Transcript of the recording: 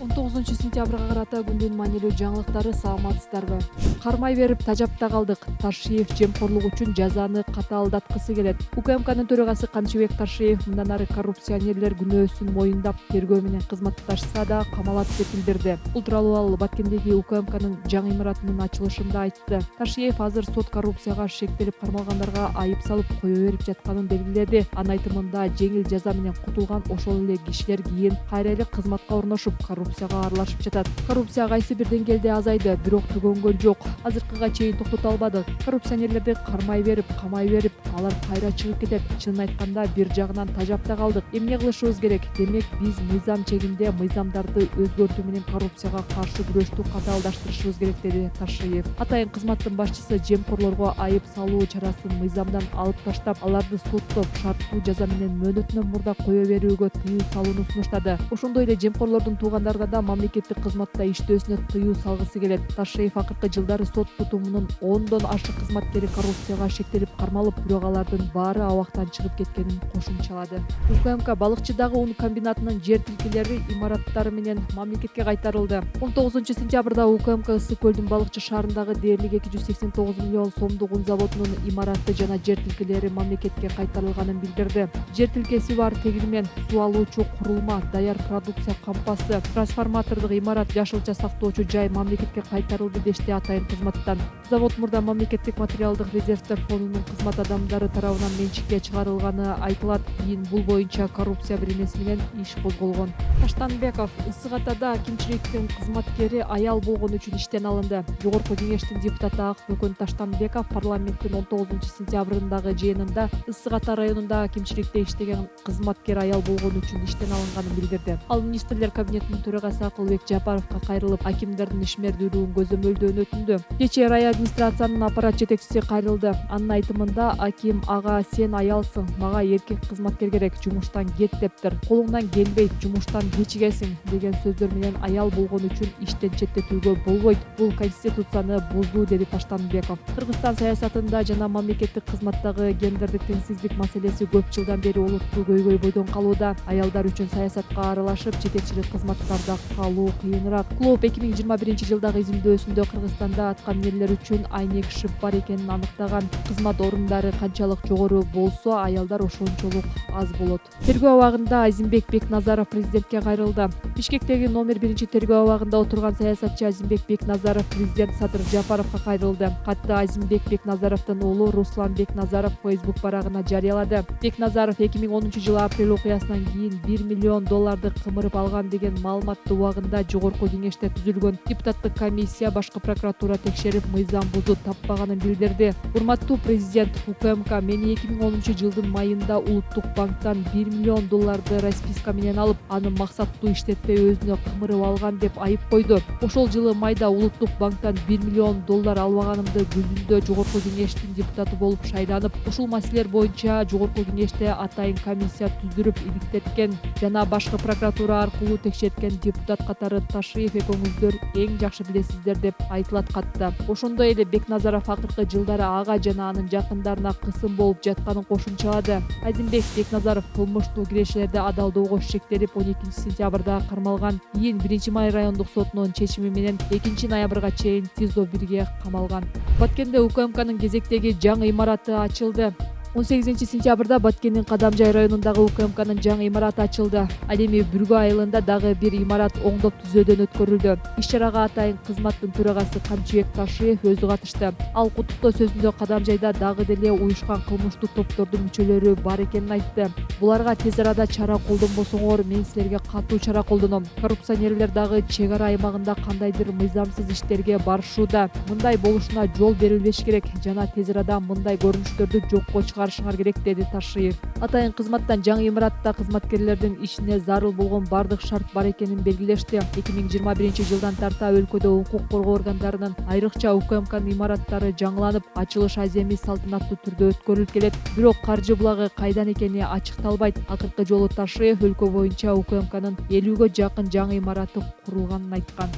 19 сентябрга карата күндүн маанилүү жаңылыктары саламатсыздарбы? Кармай берип тажапта калдык. Ташиев жемкорлук үчүн жазаны катаалдаткысы келет. УКМКнын төрагасы Камчыбек Ташиев мындан ары коррупционерлер күнөөсүн моюндап тергөө менен кызматташса да камалат деп билдирди. Бул тууралуу ал Баткендеги УКМКнын жаңы имаратынын ачылышында айтты. Ташиев азыр сот коррупцияга шектелип кармалгандарга айып салып кое берип жатканын белгиледи. Анын айтымында жеңил жаза менен кутулган ошол эле кишилер кийин кайра эле кызматка орношуп коррупцияга аралашып жатат. Коррупция кайсы бир деңгээлде азайды, бирок түгөнгөн жок. Азыркыга чейин токтото албадык. Коррупционерлерди кармай берип, камай берип, алар кайра чыгып кетет. Чынын айтканда бир жагынан тажапта калдык. Эмне кылышыбыз керек? Демек биз мыйзам чегинде мыйзамдарды өзгөртүү менен коррупцияга каршы күрөштү катаалдаштырышыбыз керек, деди Ташиев. Атайын кызматтын башчысы жемкорлорго айып салуу чарасын мыйзамдан алып таштап, аларды соттоп, шарттуу жаза менен мөөнөтүнөн мурда кое берүүгө тыюу салууну сунуштады. Ошондой эле жемкорлордун туугандарына да мамлекеттик кызматта иштөөсүнө тыюу салгысы келет. Ташиев акыркы жылдары сот тутумунун 10дон ашык кызматкери коррупцияга шектелип кармалып, бирок алардын баары абактан чыгып кеткенин кошумчалады. УКМК балыкчыдагы ун комбинатынын жер тилкелери имараттары менен мамлекетке кайтарылды. 19 сентябрда УКМК Ысык көлдүн балыкчы шаарындагы дээрлик 289 миллион сомдук ун заводунун имараты жана жер тилкелери мамлекетке кайтарылганын билдирди. Жер тилкеси бар тегирмен, суу алуучу курулма, даяр продукция кампасы, трансформатордук имарат, жашылча сактоочу жай мамлекетке кайтарылды, дешти атайын кызматтан. Завод мурда мамлекеттик материалдык резервдер фондунун кызмат адамдары тарабынан менчикке чыгарылганы айтылат. Кийин бул боюнча коррупция биренеси менен иш козголгон. Таштанбеков Ысык Атада акимчиликтин кызматкери аял болгон үчүн иштен алынды. Жогорку кеңештин депутаты Акбөкөн Таштанбеков парламенттин 19 сентябрындагы жыйынында Ысык Ата районунда акимчиликте иштеген кызматкер аял болгон үчүн иштен алынганын билдирди. Ал министрлер кабинетинин төрагасы Акылбек Жапаровго кайрылып, акимдердин ишмердүүлүгүн көзөмөлдөөнү өтүндү. Кечээ рай администрациянын аппарат жетекчиси кайрылды. Анын айтымында аким: "Ага, сен аялсың, мага эркек кызматкер керек, жумуштан кет" дептир. "Колуңдан келбейт, жумуштан кечигесиң" деген сөздөр менен аял болгон үчүн иштен четтетүүгө болбойт. Бул конституцияны бузуу, деди Таштанбеков. Кыргызстан саясатында жана мамлекеттик кызматтагы гендердик теңсиздик маселеси көп жылдан бери олуттуу көйгөй бойдон калууда. Аялдар үчүн саясатка аралашып, жетекчилик кызматтарда калуу кыйыныраак. Клуб 2021-жылдагы изилдөөсүндө Кыргызстанда аткан эрлер үчүн айнек-шип бар экенин аныктаган. Кызмат орундары канчалык жогору болсо, аялдар ошончолук аз болот. Тергөө абагында Азимбек Бекназаров президентке кайрылды. Бишкектеги номер 1 тергөө абагында отурган саясатчы Азимбек Бекназаров президент Садыр Жапаровго кайрылды. Катты Азимбек Бекназаровдун уулу Руслан Бекназаров Facebook барагына жарыялады. Бекназаров 2010-жылы апрель окуясынан кийин $1 миллион кымырып алган деген маалыматты убагында жогорку кеңеште түзүлгөн депутаттык комиссия башкы прокуратура текшерип, мыйзам бузуу таппаганын билдирди. Урматтуу президент, УКМК мени 2010-жылдын майында Улуттук банктан $1 миллион расписка менен алып, аны максаттуу иштетпей өзүнө кымырып алган деп айып койду. Ошол жылы майда Улуттук банктан $1 миллион албаганымды күзүндө жогорку кеңештин депутаты болуп шайланып, ушул маселелер боюнча жогорку кеңеште атайын комиссия түздүрүп иликтеткен жана башкы прокуратура аркылуу текшерткен депутат катары Ташиев экөөңүздөр эң жакшы билесиздер деп айтылат катта. Ошондой эле Бекназаров акыркы жылдары ага жана анын жакындарына кысым болуп жатканын кошумчалады. Азимбек Бекназаров кылмыштуу кирешелерди адалдоого шектелип 12 сентябрда кармалган. Кийин 1 май райондук сотунун чечими менен 2 ноябрга чейин ТИЗО 1-ге камалган. Баткенде УКМКнын кезектеги жаңы имараты ачылды. 18 сентябрда Баткендин Кадамжай районундагы УКМКнын жаңы имараты ачылды. Ал эми Бүргө айылында дагы бир имарат оңдоп түзөөдөн өткөрүлдү. Иш-чарага атайын кызматтын төрагасы Камчыбек Ташиев өзү катышты. Ал куттуктоо сөзүндө Кадамжайда дагы деле уюшкан кылмыштуу топтордун мүчөлөрү бар экенин айтты. Буларга тез арада чара колдонбосоңор, мен силерге катуу чара колдоном. Коррупционерлер дагы чек ара аймагында кандайдыр мыйзамсыз иштерге барышууда. Мындай болушуна жол берилбеш керек жана тез арада мындай көрүнүштөрдү жокко чыгарышыңар керек, деди Ташиев. Атайын кызматтан жаңы имаратта кызматкерлердин ишине зарыл болгон бардык шарт бар экенин белгилешти. 2021-жылдан тарта өлкөдө укук коргоо органдарынын, айрыкча УКМКнын имараттары жаңыланып, ачылыш аземи салтанаттуу түрдө өткөрүлүп келет. Бирок каржы булагы кайдан экени ачыкталбайт. Акыркы жолу Ташиев өлкө боюнча УКМКнын 50-гө жакын жаңы имараты курулганын айткан.